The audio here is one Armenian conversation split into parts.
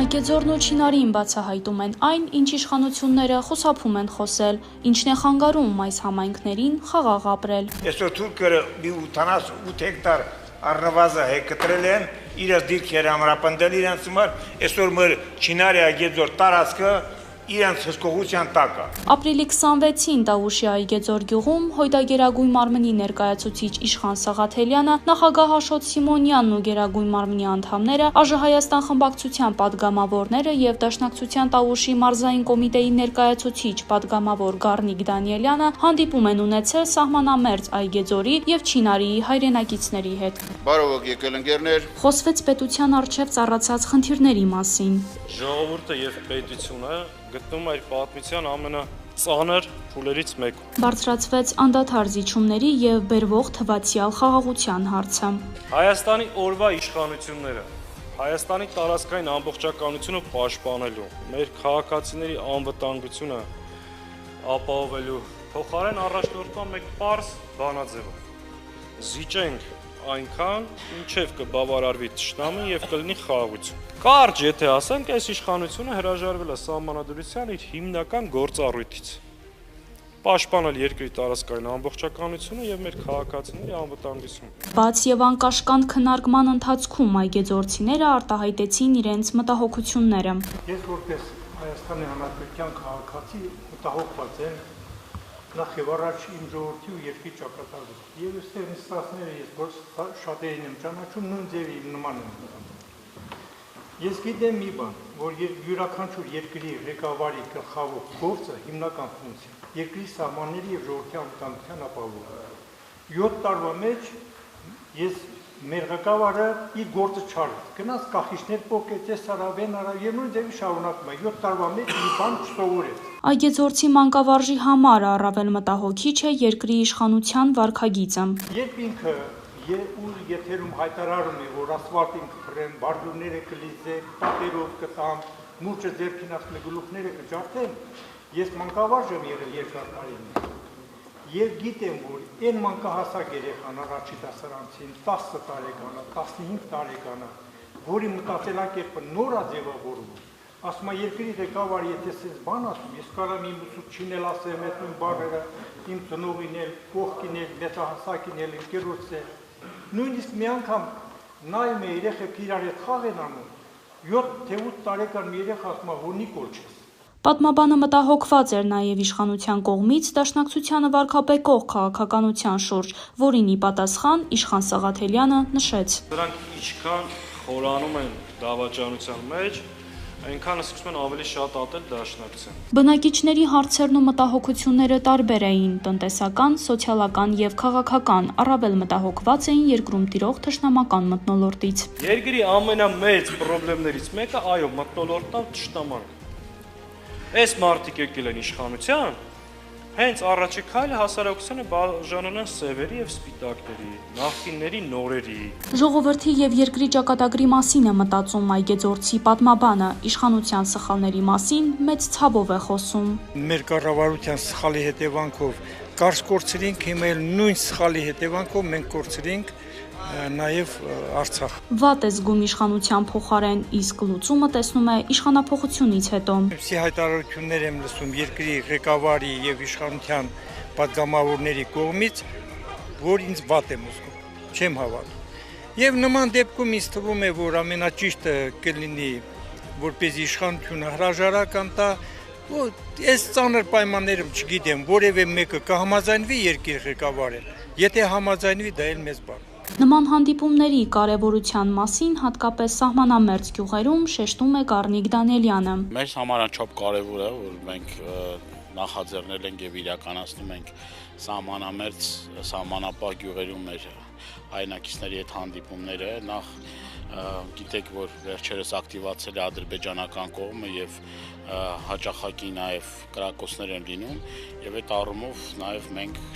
Այգեձորն ու Չինարին բացահայտում են այն, ինչ իշխանությունները խուսափում են խոսել, ինչն է խանգարում այս համայնքներին խաղաղ ապրել։ Այսօր թուրքերը մի 88 հեկտար առնվազն հեկտրել են, իրենց դիրքերը ամրապնդել իրենց համար, այսօր մեր Չինարի այգեձոր տարածքը իրենց հսկողության տակ է։ Ապրիլի 26-ին Տավուշի Այգեձոր գյուղում Հույդագերագույն մարմնի ներկայացուցիչ Իշխան Սաղաթելյանը, նախագահ Աշոտ Սիմոնյանն ու Գերագույն մարմնի անդամները, ԱԺ-Հայաստան խմբակցության պատգամավորները եւ Դաշնակցության Տավուշի մարզային կոմիտեի ներկայացուցիչ պատգամավոր Գառնիկ Դանիելյանը հանդիպում են ունեցել սահմանամերձ Այգեձորի եւ Չինարիի հայրենակիցների հետ։ Բարով եկել ընկերներ։ Խոսվեց պետության առջև ծառացած խնդիրների մասին։ Ժողովուրդը եւ պետությունը գտնում այդ պատմության ամենածանր փուլերից մեկը։ Բարձրացվեց անդադար զիջումների եւ բերվող թվացial խաղաղության հարցը։ Հայաստանի օրվա իշխանությունները Հայաստանի տարածքային ամբողջականությունը պաշտպանելու, մեր քաղաքացիների անվտանգությունը ապահովելու փոխարեն առաջնորդվում մեկ պարզ բանաձևով։ Զիջենք այնքան, ինչև կբավարարվի թշնամին եւ կլինի խաղաղություն։ Կարճ, եթե ասենք, այս իշխանությունը հրաժարվել է սահմանադրության իր հիմնական գործառույթից։ Պաշտպանել երկրի տարածքային ամբողջականությունը եւ մեր քաղաքացիների անվտանգությունը։ Բաց եւ անկաշկանդ քննարկման ընթացքում այգեձորցիները արտահայտեցին իրենց մտահոգությունները։ Ես որպես Հայաստանի Հանրապետության քաղաքացի մտահոգված եմ նախ եւ առաջ իմ ժողովրդի ու երկրի ճակատագրով։ Եվ այստեղ նստածները ես որ շատերին եմ ճանաչում նույն ձևի նման են։ Ես գիտեմ մի բան, որ յուրաքանչյուր երկրի ղեկավարի գլխավոր գործը հիմնական ֆունկցիա երկրի սահմանների եւ ժողովրդի անվտանգության ապահովումը։ 7 տարվա մեջ ես մեր ղեկավարը իր գործը չարեց։ Գնաց կախիչներ պոկեց, սարավեն արավ եւ նույն ձևի շարունակում է։ 7 տարվա մեջ մի բան չսովորեց։ Այգեձորցի մանկավարժի համար առավել մտահոգիչ է երկրի իշխանության վարքագիծը։ Երբ ինքը եթերում հայտարարում է, որ ասֆալտին կփռեն, բարձուրները կլիզեն, պատերով կտամ, մուրճը ձեռքին ասում է գլուխները կջարդեն, ես մանկավարժ եմ եղել երկար տարիներ։ Եվ գիտեմ, որ այն մանկահասակ երեխան առաջի դասարանցին 10 տարեկան, 15 տարեկան, որի մտածելակերպը նոր է ձևավորվում, ասում է երկրի ղեկավարը եթե ես բան ասում, ես կարամ իմ ուսուցչին էլ ասեմ, այդ նույն բառերը, իմ ծնողին էլ, կողքին էլ, մեծահասակին էլ, ընկերոջս էլ, նույնիսկ մի անգամ նայում է երեխեք իրար հետ խաղ են անում, 7 թե 8 տարեկան մի երեխա ասում է, որ նիկոլ չես։ Պատմաբանը մտահոգված էր նաև իշխանության կողմից Դաշնակցությանը վարկաբեկող քաղաքականության շուրջ, որին ի պատասխան Իշխան Սաղաթելյանը նշեց. Դրանք ինչքան խորանում են դավաճանության մեջ, այնքան սկսում են ավելի շատ ատել Դաշնակցության։ Բնակիչների հարցերն ու մտահոգությունները տարբեր էին՝ տնտեսական, սոցիալական եւ քաղաքական, առավել մտահոգված էին երկրում տիրող թշնամական մթնոլորտից։ Երկրի ամենամեծ խնդիրներից մեկը, այո, մթնոլորտն ու թշնամանք։ Այս մարդիկ եկել են իշխանության, հենց առաջի քայլը հասարակությանը բաժանելն սևերի եւ սպիտակների, նախկինների նորերի։ Ժողովրդի եւ երկրի ճակատագրի մասին է մտածում այգեձորցի պատմաբանը, իշխանության սխալների մասին մեծ ցավով է խոսում։ Մեր կառավարության սխալի հետևանքով կարճ կորցրինք, հիմա էլ նույն սխալի հետևանքով մենք կորցրինք նաև Արցախ։ Վատ է զգում իշխանության փոխարեն, իսկ լուծումը տեսնում է իշխանափոխությունից հետո։ Սի հայտարարություններ եմ լսում երկրի ղեկավարի եւ իշխանության պատգամավորների կողմից, որ ինձ վատ եմ զգում, չեմ հավատում։ Եվ նման դեպքում ինձ թվում է, որ ամենաճիշտը կլինի, որպես իշխանությունը հրաժարական տա, այս ծանր պայմաններում չգիտեմ, որևէ մեկը կհամաձայնվի երկրի ղեկավարին, եթե համաձայնվի, դա էլ մեծ բան։ Նման հանդիպումների կարևորության մասին հատկապես սահմանամերձ գյուղերում շեշտում է Գառնիկ Դանիելյանը։ Մեզ համար անչափ կարևոր է, որ մենք նախաձեռնել ենք եւ իրականացնում ենք սահմանամերձ սահմանապահ գյուղերում մեր հայրենակիցների հետ հանդիպումները։ Նախ գիտեք, որ վերջերս ակտիվացել է ադրբեջանական կողմը եւ հաճախակի նաեւ կրակոցներ են լինում եւ այդ առումով նաեւ մենք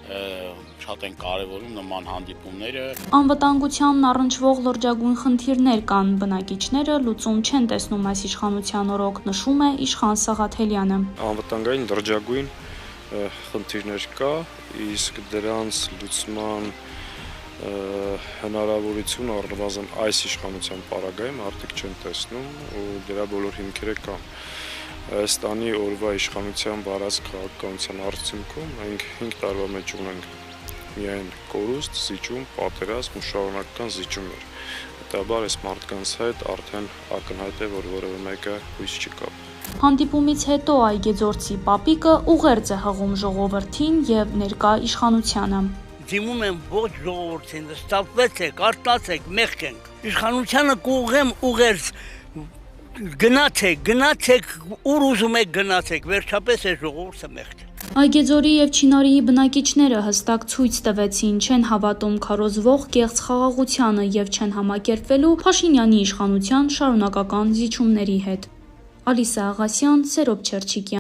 շատ են կարևորում նման հանդիպումները։ Անվտանգությանն առնչվող լրջագույն խնդիրներ կան, բնակիչները լուծում չեն տեսնում այս իշխանության օրոք, նշում է Իշխան Սաղաթելյանը։ Անվտանգային լրջագույն խնդիրներ կա, իսկ դրանց լուծման հնարավորություն առնվազն այս իշխանության պարագայում արդյոք չեն տեսնում ու դրա բոլոր հիմքերը կան։ Հայաստանի օրվա իշխանության բառած քաղաքականության արդյունքում մենք 5 տարվա մեջ ունենք միայն կորուստ, զիջում, պատերազմ ու շարունակական զիջումներ։ Հետաբար այս մարդկանց հետ արդեն ակնհայտ է, որ որևէ մեկը հույս չի կապ։ Հանդիպումից հետո Այգեձորցի պապիկը ուղերձ է հղում ժողովրդին եւ ներկա իշխանությանը։ Դիմում եմ ոչ ժողովրդին, ստապվեցեք, արտացեք, մեղք ենք։ Իշխանությանը կուղեմ ուղերձ գնացեք, ուր ուզում եք գնացեք, վերջապես է ժողովուրդը մեղք է։ Այգեձորի եւ Չինարիի բնակիչները հստակ ցույց տվեցին, չեն հավատում քարոզվող կեղծ խաղաղությանը եւ չեն համակերպվելու Փաշինյանի իշխանության շարունակական զիջումների հետ։ Ալիսա Աղասյան, Սերոբ Չերչիկյան։